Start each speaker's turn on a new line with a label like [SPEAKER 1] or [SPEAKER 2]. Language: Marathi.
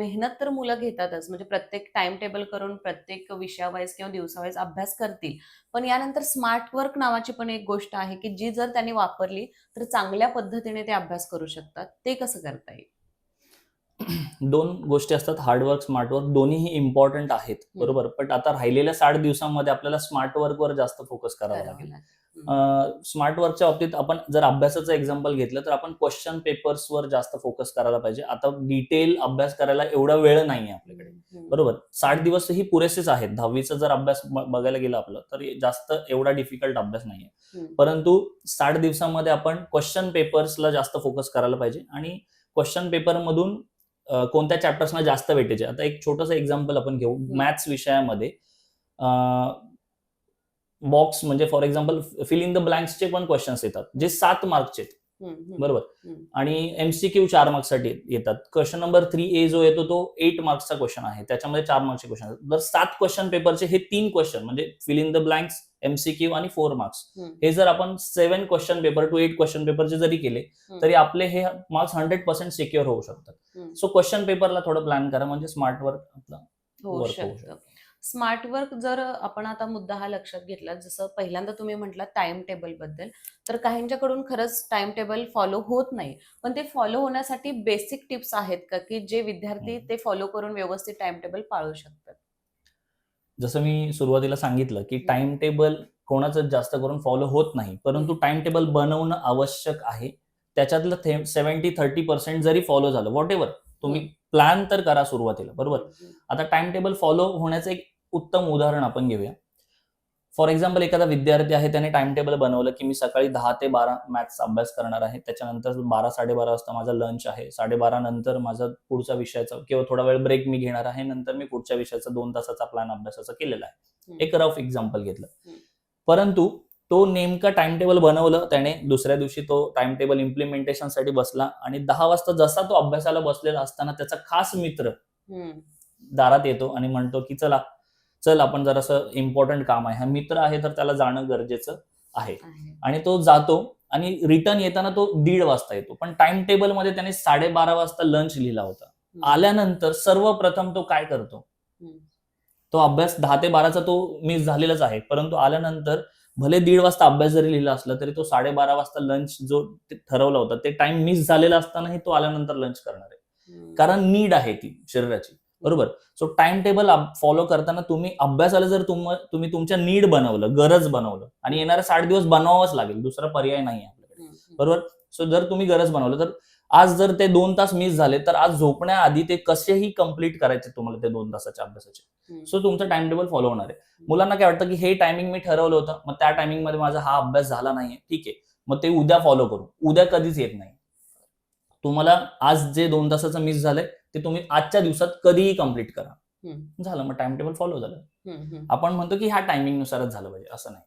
[SPEAKER 1] मेहनत तर मुलं घेतातच, म्हणजे प्रत्येक टाइम टेबल करून प्रत्येक विषयावाईज किंवा दिवसावाईज अभ्यास करतील. पण यानंतर स्मार्ट वर्क नावाची पण एक गोष्ट आहे, की जी जर त्यांनी वापरली तर चांगल्या पद्धतीने ते अभ्यास करू शकतात. ते कसं करता येईल?
[SPEAKER 2] दोन गोष्टी असतात, हार्डवर्क, स्मार्ट वर्क, दोन्हीही इम्पॉर्टंट आहेत,
[SPEAKER 1] हं,
[SPEAKER 2] बरोबर. पण आता राहिलेल्या 60 दिवसांमध्ये आपल्याला स्मार्ट वर्कवर जास्त फोकस करावा
[SPEAKER 1] करावं
[SPEAKER 2] लागेल.
[SPEAKER 1] लागेल. हं,
[SPEAKER 2] स्मार्ट वर्कच्या बाबतीत आपण जर अभ्यासाचं एक्झाम्पल घेतलं तर आपण क्वेश्चन पेपर्सवर जास्त फोकस करायला पाहिजे. आता डिटेल अभ्यास करायला एवढा वेळ नाहीये आपल्याकडे,
[SPEAKER 1] हं, हं,
[SPEAKER 2] बरोबर. 60
[SPEAKER 1] हं,
[SPEAKER 2] दिवसही पुरेसेच आहेत. 10वीचा जर अभ्यास बघायला गेलं आपलं तर जास्त एवढा डिफिकल्ट अभ्यास नाहीये.
[SPEAKER 1] हं,
[SPEAKER 2] परंतु 60 दिवसांमध्ये आपण क्वेश्चन पेपर्सला जास्त फोकस करायला पाहिजे आणि क्वेश्चन पेपरमधून कोणत्या चॅप्टर्सना जास्त वेटेज आहे. आता एक छोटंसं एक्झाम्पल आपण घेऊ.
[SPEAKER 1] हं,
[SPEAKER 2] मॅथ्स विषयामध्ये बॉक्स म्हणजे for example fill in the ब्लँक्सचे पण क्वेश्चन्स येतात, जे
[SPEAKER 1] हं,
[SPEAKER 2] 7 मार्कचे आहेत,
[SPEAKER 1] हं, हं,
[SPEAKER 2] बरोबर.
[SPEAKER 1] हं,
[SPEAKER 2] आणि एमसीक्यू 4 मार्क्ससाठी येतात. क्वेश्चन नंबर 3A जो येतो तो 8 मार्क्सचा क्वेश्चन आहे. त्याच्यामध्ये 4 मार्क्सचे क्वेश्चन आहेत. जर 7 क्वेश्चन पेपरचे हे 3 क्वेश्चन म्हणजे fill in the blanks, MCQ आणि 4 मार्क्स,
[SPEAKER 1] हं,
[SPEAKER 2] हे जर आपण 7 क्वेश्चन पेपर टू 8 क्वेश्चन पेपरचे जरी केले
[SPEAKER 1] हं,
[SPEAKER 2] तरी आपले हे मार्क्स 100% सिक्युअर होऊ शकतात.
[SPEAKER 1] हं.
[SPEAKER 2] सो क्वेश्चन पेपरला थोडं प्लॅन करा, म्हणजे स्मार्ट वर्क आपलं
[SPEAKER 1] होऊ
[SPEAKER 2] वर्क होऊ
[SPEAKER 1] शकतं.
[SPEAKER 2] शकतं.
[SPEAKER 1] स्मार्ट वर्क जर आपण आता मुद्दा हा लक्षात घेतला, जसं पहिल्यांदा तुम्ही म्हटलात टाईम टेबलबद्दल, तर काहींच्याकडून खरंच टाईम टेबल फॉलो होत नाही. पण ते फॉलो होण्यासाठी बेसिक टिप्स आहेत का, की जे विद्यार्थी
[SPEAKER 2] हम्म.
[SPEAKER 1] ते फॉलो करून व्यवस्थित टाईम टेबल पाळू शकतात?
[SPEAKER 2] जसं मी सुरुवातीला सांगितलं की
[SPEAKER 1] हं,
[SPEAKER 2] टाइम टेबल कोणाचं जास्त करून फॉलो होत नाही,
[SPEAKER 1] हं,
[SPEAKER 2] परंतु टाइम टेबल बनवणं आवश्यक आहे. त्याच्यातलं 70-30% जरी फॉलो झालं, व्हॉट एव्हर, तुम्ही
[SPEAKER 1] हं,
[SPEAKER 2] प्लॅन तर करा सुरुवातीला, बरोबर.
[SPEAKER 1] हं, हं,
[SPEAKER 2] आता टाइम टेबल फॉलो होण्याचं एक उत्तम उदाहरण आपण घेऊया. फॉर एक्झाम्पल, एखादा विद्यार्थी आहे, त्याने टाइम टेबल बनवलं की मी सकाळी 10 ते 12 मॅथ्सचा अभ्यास करणार आहे. त्याच्यानंतर 12-12:30 वाजता माझा लंच आहे. 12:30 नंतर माझा पुढच्या विषयाचा किंवा थोडा वेळ ब्रेक मी घेणार आहे. नंतर मी पुढच्या विषयाचा 2 तासाचा प्लॅन अभ्यासाचा केलेला आहे.
[SPEAKER 1] हं,
[SPEAKER 2] एक रफ एक्झाम्पल घेतलं.
[SPEAKER 1] हं,
[SPEAKER 2] परंतु तो नेमका टाइम टेबल बनवलं त्याने, दुसऱ्या दिवशी तो टाइम टेबल इम्प्लिमेंटेशनसाठी बसला आणि 10 वाजता जसा तो अभ्यासाला बसलेला असताना त्याचा खास मित्र
[SPEAKER 1] हं,
[SPEAKER 2] दारात येतो आणि म्हणतो की चला, चल आपण जरासं इम्पॉर्टंट काम आहे. हा मित्र आहे तर त्याला जाणं गरजेचं आहे.
[SPEAKER 1] आहे.
[SPEAKER 2] आणि तो जातो आणि रिटर्न येताना तो 1:30 वाजता येतो. पण टाइम टेबलमध्ये त्याने 12:30 वाजता लंच लिहिला होता.
[SPEAKER 1] हं,
[SPEAKER 2] आल्यानंतर सर्वप्रथम तो काय करतो?
[SPEAKER 1] हं,
[SPEAKER 2] तो अभ्यास 10 ते 12चा तो मिस झालेलाच आहे. परंतु आल्यानंतर भले 1:30 वाजता अभ्यास जरी लिहिला असला तरी तो 12:30 वाजता लंच जो ठरवला होता ते टाइम मिस झालेला असतानाही तो आल्यानंतर लंच करणार आहे.
[SPEAKER 1] हं,
[SPEAKER 2] कारण नीड आहे ती शरीराची,
[SPEAKER 1] हं,
[SPEAKER 2] बरोबर. सो टाइम टेबल फॉलो करताना तुम्ही अभ्यासाला जर तुम्ही तुमच्या नीड बनवलं, गरज बनवलं, आणि
[SPEAKER 1] हं,
[SPEAKER 2] येणारे 60 दिवस बनवावंच लागेल, दुसरा पर्याय नाही आहे आपल्याकडे,
[SPEAKER 1] हं, हं,
[SPEAKER 2] बरोबर. सो जर तुम्ही गरज बनवलं तर आज जर ते 2 तास मिस झाले तर आज झोपण्याआधी ते कसेही कंप्लीट करायचे तुम्हाला ते 2 तासाच्या अभ्यासाचे.
[SPEAKER 1] हं,
[SPEAKER 2] सो तुमचं टाइम टेबल फॉलो होणार आहे.
[SPEAKER 1] हं,
[SPEAKER 2] मुलांना काय वाटतं की हे टायमिंग मी ठरवलं होतं, मग त्या टायमिंगमध्ये माझा हा अभ्यास झाला नाहीये, ठीक आहे, मग ते उद्या फॉलो करू. उद्या कधीच येत नाही. तुम्हाला आज जे 2 तासाचं मिस झालंय ते तुम्ही आजच्या दिवसात कधीही कंप्लीट करा.
[SPEAKER 1] हं,
[SPEAKER 2] झालं, मग टाइम टेबल फॉलो झालं.
[SPEAKER 1] हं, हं.
[SPEAKER 2] आपण म्हणतो की ह्या टायमिंग नुसारच झालं पाहिजे, असं नाही.